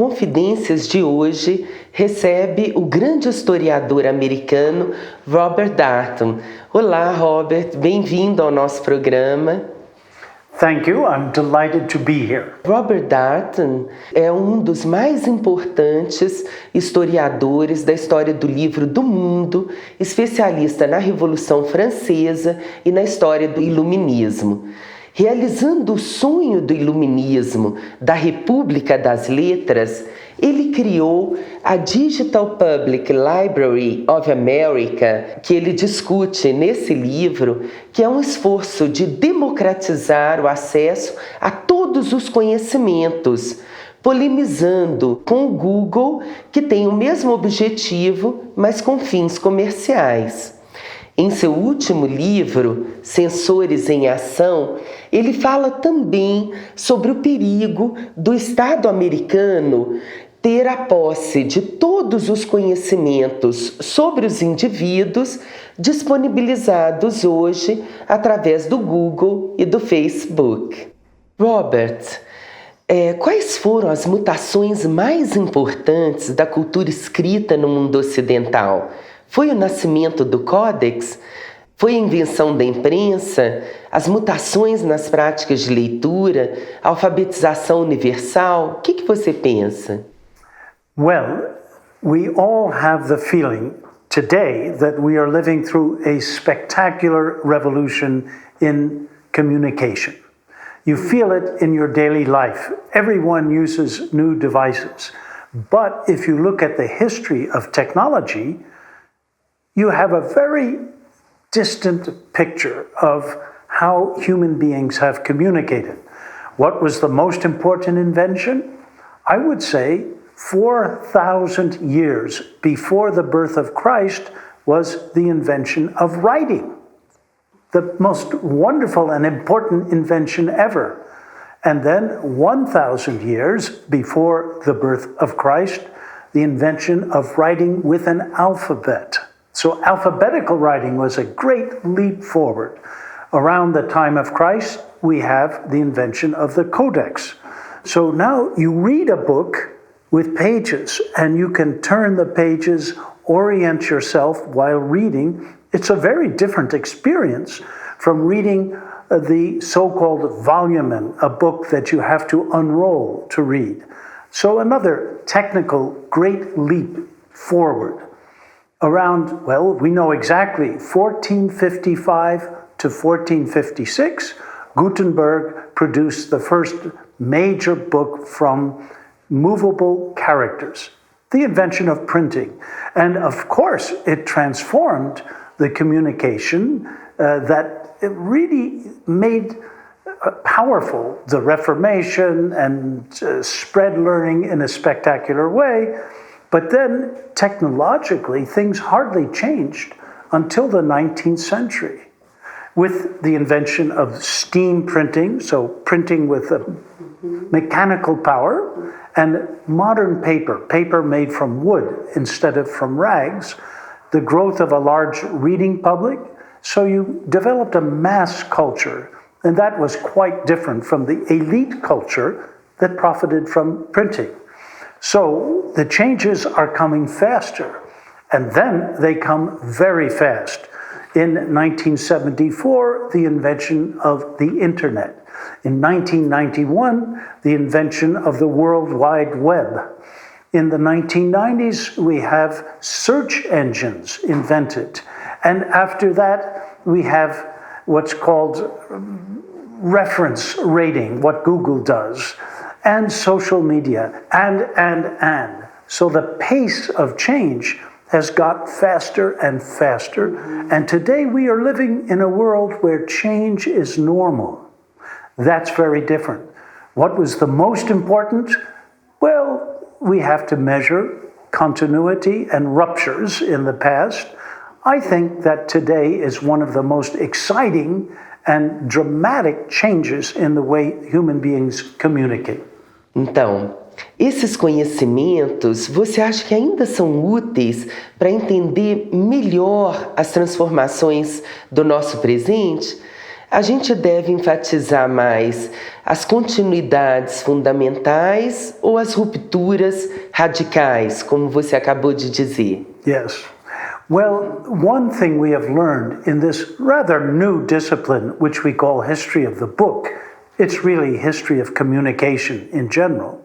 Confidências de hoje recebe o grande historiador americano Robert Darnton. Olá, Robert, bem-vindo ao nosso programa. Thank you. I'm delighted to be here. Robert Darnton é um dos mais importantes historiadores da história do livro do mundo, especialista na Revolução Francesa e na história do Iluminismo. Realizando o sonho do Iluminismo da República das Letras, ele criou a Digital Public Library of America, que ele discute nesse livro, que é um esforço de democratizar o acesso a todos os conhecimentos, polemizando com o Google, que tem o mesmo objetivo, mas com fins comerciais. Em seu último livro, Censores em Ação, ele fala também sobre o perigo do Estado americano ter a posse de todos os conhecimentos sobre os indivíduos disponibilizados hoje através do Google e do Facebook. Robert, quais foram as mutações mais importantes da cultura escrita no mundo ocidental? Foi o nascimento do Códex? Foi a invenção da imprensa? As mutações nas práticas de leitura? A alfabetização universal? O que você pensa? Well, we all have the feeling today that we are living through a spectacular revolution in communication. You feel it in your daily life. Everyone uses new devices. But if you look at the history of technology, you have a very distant picture of how human beings have communicated. What was the most important invention? I would say 4,000 years before the birth of Christ was the invention of writing. The most wonderful and important invention ever. And then 1,000 years before the birth of Christ, the invention of writing with an alphabet. So alphabetical writing was a great leap forward. Around the time of Christ, we have the invention of the Codex. So now you read a book with pages and you can turn the pages, orient yourself while reading. It's a very different experience from reading the so-called volumen, a book that you have to unroll to read. So another technical great leap forward. Around, well, we know exactly 1455 to 1456, Gutenberg produced the first major book from movable characters, the invention of printing. And of course, it transformed the communication that it really made powerful the Reformation and spread learning in a spectacular way. But then, technologically, things hardly changed until the 19th century. With the invention of steam printing, so printing with a mechanical power, and modern paper made from wood instead of from rags, the growth of a large reading public, so you developed a mass culture, and that was quite different from the elite culture that profited from printing. So the changes are coming faster, and then they come very fast. In 1974, the invention of the internet. In 1991, the invention of the World Wide Web. In the 1990s, we have search engines invented. And after that, we have what's called reference rating, what Google does, and social media, and. So the pace of change has got faster and faster. And today we are living in a world where change is normal. That's very different. What was the most important? Well, we have to measure continuity and ruptures in the past. I think that today is one of the most exciting and dramatic changes in the way human beings communicate. Então, esses conhecimentos, você acha que ainda são úteis para entender melhor as transformações do nosso presente? A gente deve enfatizar mais as continuidades fundamentais ou as rupturas radicais, como você acabou de dizer? Yes. Well, one thing we have learned in this rather new discipline, which we call history of the book, it's really history of communication in general.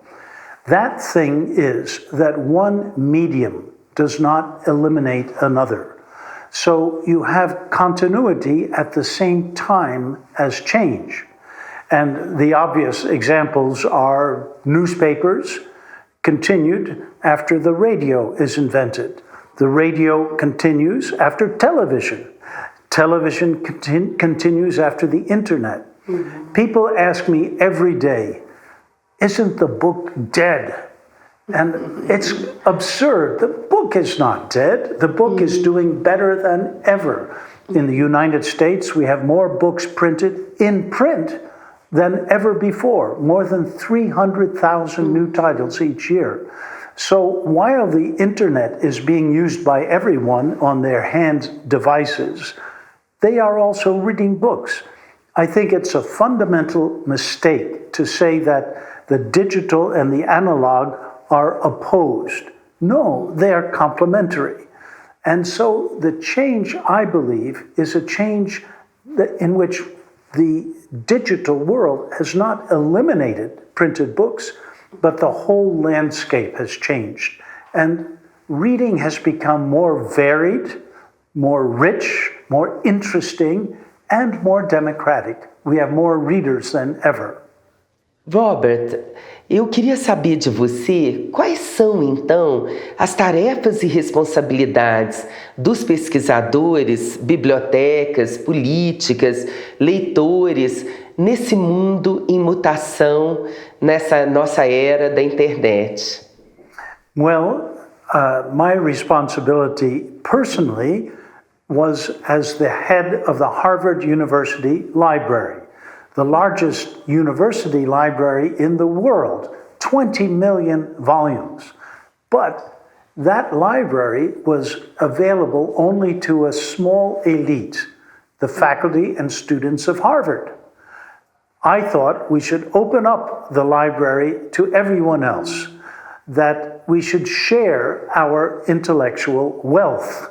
That thing is that one medium does not eliminate another. So you have continuity at the same time as change. And the obvious examples are newspapers continued after the radio is invented. The radio continues after television. Television continues after the internet. Mm-hmm. People ask me every day, isn't the book dead? And it's absurd. The book is not dead. The book is doing better than ever. In the United States, we have more books printed in print than ever before, more than 300,000 new titles each year. So while the internet is being used by everyone on their hand devices, they are also reading books. I think it's a fundamental mistake to say that the digital and the analog are opposed. No, they are complementary. And so the change, I believe, is a change in which the digital world has not eliminated printed books, but the whole landscape has changed. And reading has become more varied, more rich, more interesting, and more democratic. We have more readers than ever. Robert, eu queria saber de você quais são, então, as tarefas e responsabilidades dos pesquisadores, bibliotecas, políticas, leitores, nesse mundo em mutação, nessa nossa era da internet. Well, my responsibility personally was as the head of the Harvard University Library, the largest university library in the world, 20 million volumes. But that library was available only to a small elite, the faculty and students of Harvard. I thought we should open up the library to everyone else, that we should share our intellectual wealth.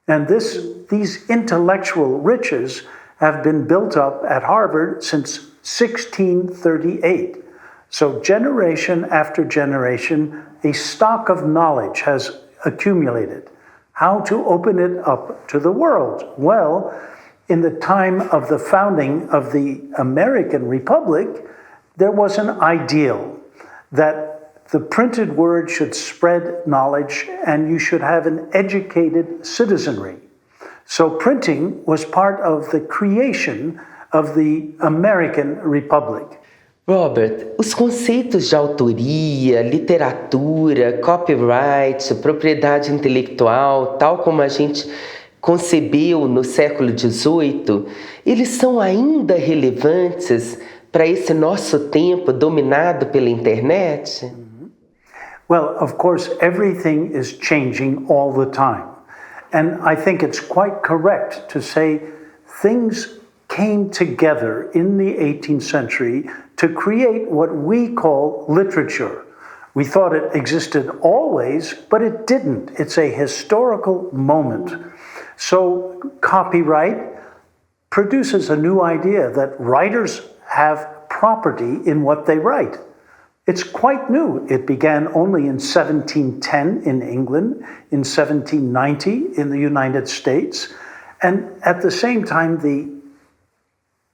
And these intellectual riches have been built up at Harvard since 1638. So generation after generation, a stock of knowledge has accumulated. How to open it up to the world? Well, in the time of the founding of the American Republic, there was an ideal that the printed word should spread knowledge and you should have an educated citizenry. So printing was part of the creation of the American Republic. Robert, os conceitos de autoria, literatura, copyright, propriedade intelectual, tal como a gente concebeu no século XVIII, eles são ainda relevantes para esse nosso tempo dominado pela internet? Well, of course, everything is changing all the time. And I think it's quite correct to say things came together in the 18th century to create what we call literature. We thought it existed always, but it didn't. It's a historical moment. So copyright produces a new idea that writers have property in what they write. It's quite new. It began only in 1710 in England, in 1790 in the United States, and at the same time, the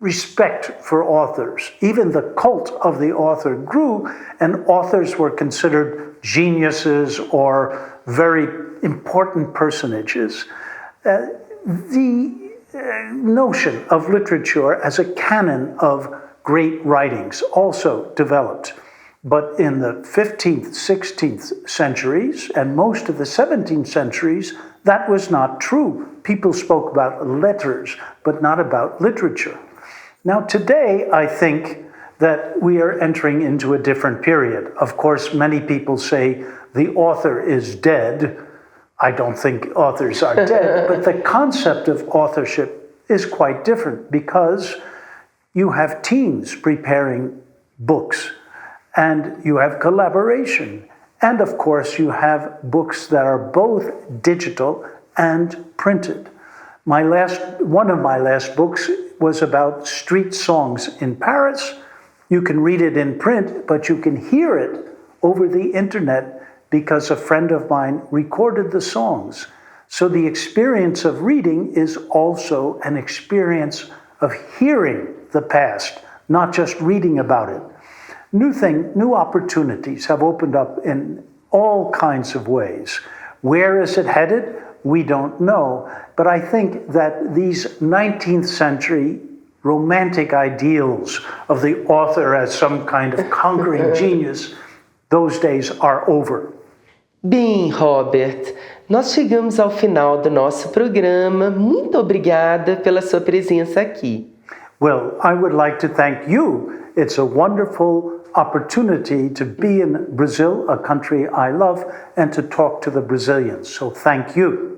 respect for authors, even the cult of the author grew, and authors were considered geniuses or very important personages. The notion of literature as a canon of great writings also developed. But in the 15th, 16th centuries, and most of the 17th centuries, that was not true. People spoke about letters, but not about literature. Now today, I think that we are entering into a different period. Of course, many people say the author is dead. I don't think authors are dead, but the concept of authorship is quite different because you have teams preparing books, and you have collaboration. And of course, you have books that are both digital and printed. One of my last books was about street songs in Paris. You can read it in print, but you can hear it over the internet because a friend of mine recorded the songs. So the experience of reading is also an experience of hearing the past, not just reading about it. New opportunities have opened up in all kinds of ways. Where is it headed? We don't know. But I think that these 19th century romantic ideals of the author as some kind of conquering genius, those days are over. Bem, Robert, nós chegamos ao final do nosso programa. Muito obrigada pela sua presença aqui. Well, I would like to thank you. It's a wonderful opportunity to be in Brazil, a country I love, and to talk to the Brazilians. So thank you.